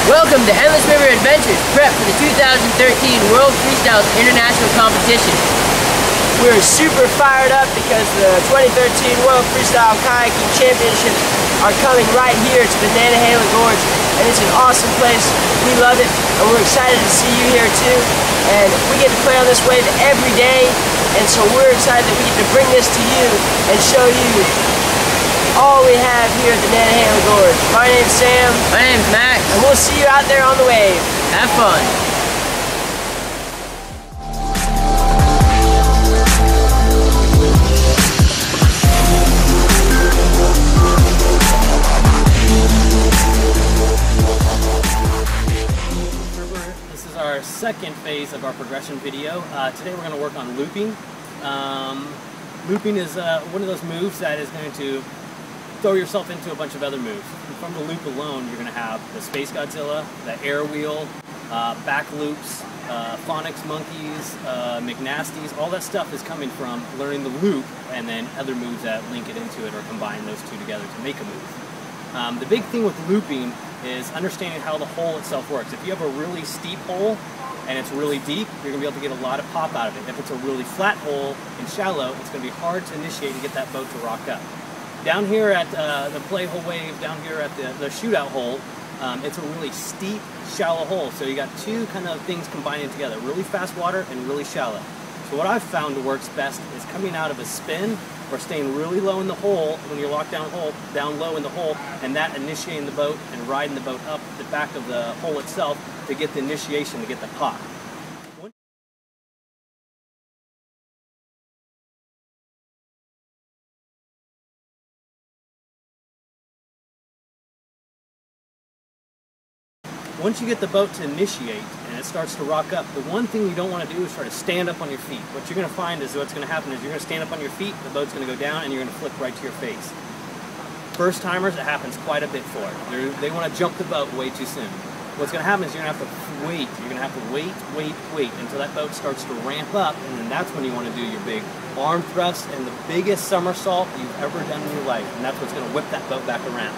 Welcome to Endless River Adventures, prep for the 2013 World Freestyle International Competition. We're super fired up because the 2013 World Freestyle Kayaking Championships are coming right here to the Nantahala Gorge, and it's an awesome place. We love it, and we're excited to see you here too. And we get to play on this wave every day, and so we're excited that we get to bring this to you and show you all we have here at the Nantahala Gorge. My name's Sam. My name's Max. And we'll see you out there on the wave. Have fun. This is our second phase of our progression video. Today we're going to work on looping. Looping is one of those moves that is going to throw yourself into a bunch of other moves. From the loop alone, you're going to have the Space Godzilla, the air wheel, back loops, phonics monkeys, McNasties. All that stuff is coming from learning the loop and then other moves that link it into it or combine those two together to make a move. The big thing with looping is understanding how the hole itself works. If you have a really steep hole and it's really deep, you're going to be able to get a lot of pop out of it. If it's a really flat hole and shallow, it's going to be hard to initiate and get that boat to rock up. Down here at the play hole wave, down here at the shootout hole, it's a really steep, shallow hole. So you got two kind of things combining together, really fast water and really shallow. So what I've found works best is coming out of a spin or staying really low in the hole when you're locked down low in the hole, and that initiating the boat and riding the boat up the back of the hole itself to get the initiation, to get the pop. Once you get the boat to initiate and it starts to rock up, the one thing you don't want to do is try to stand up on your feet. What you're going to find is what's going to happen is you're going to stand up on your feet, the boat's going to go down, and you're going to flip right to your face. First timers, it happens quite a bit for it. They want to jump the boat way too soon. What's going to happen is you're going to have to wait. You're going to have to wait until that boat starts to ramp up, and then that's when you want to do your big arm thrust and the biggest somersault you've ever done in your life, and that's what's going to whip that boat back around.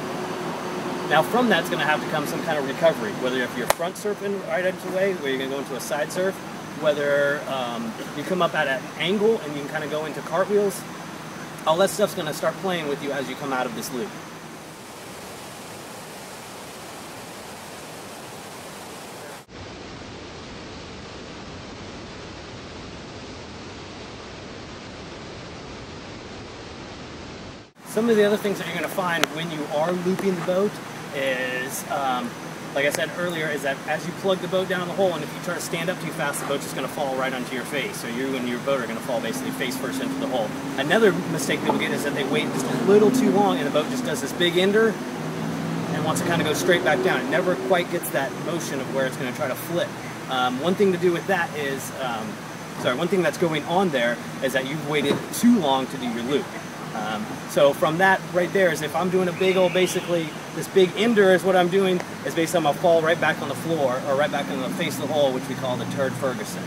Now from that's going to have to come some kind of recovery, whether if you're front surfing right into the wave, where you're going to go into a side surf, whether you come up at an angle and you can kind of go into cartwheels, all that stuff's going to start playing with you as you come out of this loop. Some of the other things that you're going to find when you are looping the boat is, like I said earlier, is that as you plug the boat down in the hole, and if you try to stand up too fast, the boat's just going to fall right onto your face. So you and your boat are going to fall basically face first into the hole. Another mistake people get is that they wait just a little too long and the boat just does this big ender and wants to kind of go straight back down. It never quite gets that motion of where it's going to try to flip. One thing to do with that is, one thing that's going on there is that you've waited too long to do your loop. So from that right there is if I'm doing a big old, basically this big ender is what I'm doing, is basically I'm going to fall right back on the floor or right back on the face of the hole, which we call the Turd Ferguson.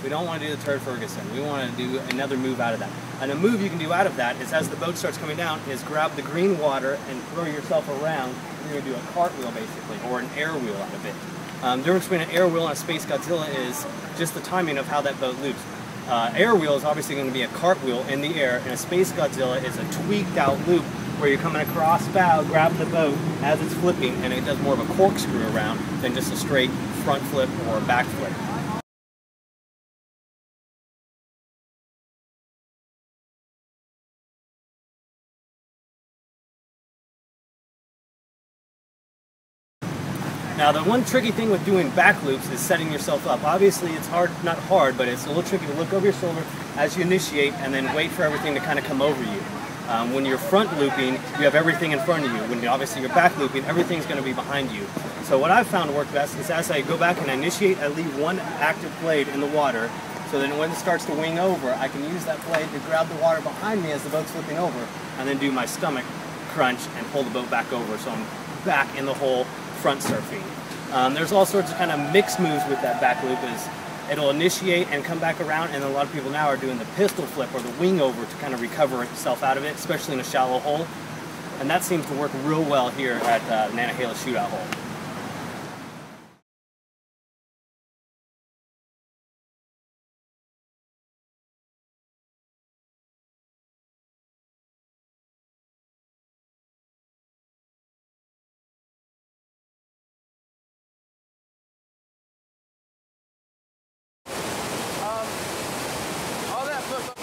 We don't want to do the Turd Ferguson. We want to do another move out of that. And a move you can do out of that is as the boat starts coming down is grab the green water and throw yourself around. You're going to do a cartwheel basically, or an air wheel out of it. The difference between an air wheel and a Space Godzilla is just the timing of how that boat loops. Air wheel is obviously going to be a cartwheel in the air, and a Space Godzilla is a tweaked out loop where you're coming across bow, grab the boat as it's flipping, and it does more of a corkscrew around than just a straight front flip or back flip. Now Now the one tricky thing with doing back loops is setting yourself up. Obviously it's hard, not hard, but it's a little tricky to look over your shoulder as you initiate and then wait for everything to kind of come over you. When you're front looping, you have everything in front of you. When obviously you're back looping, everything's going to be behind you. So what I've found work best is as I go back and initiate, I leave one active blade in the water, so then when it starts to wing over, I can use that blade to grab the water behind me as the boat's flipping over, and then do my stomach crunch and pull the boat back over, so I'm back in the hole front surfing. There's all sorts of kind of mixed moves with that back loop. Is it'll initiate and come back around, and a lot of people now are doing the pistol flip or the wing over to kind of recover itself out of it, especially in a shallow hole. And that seems to work real well here at Nantahala Shootout Hole. All that flip.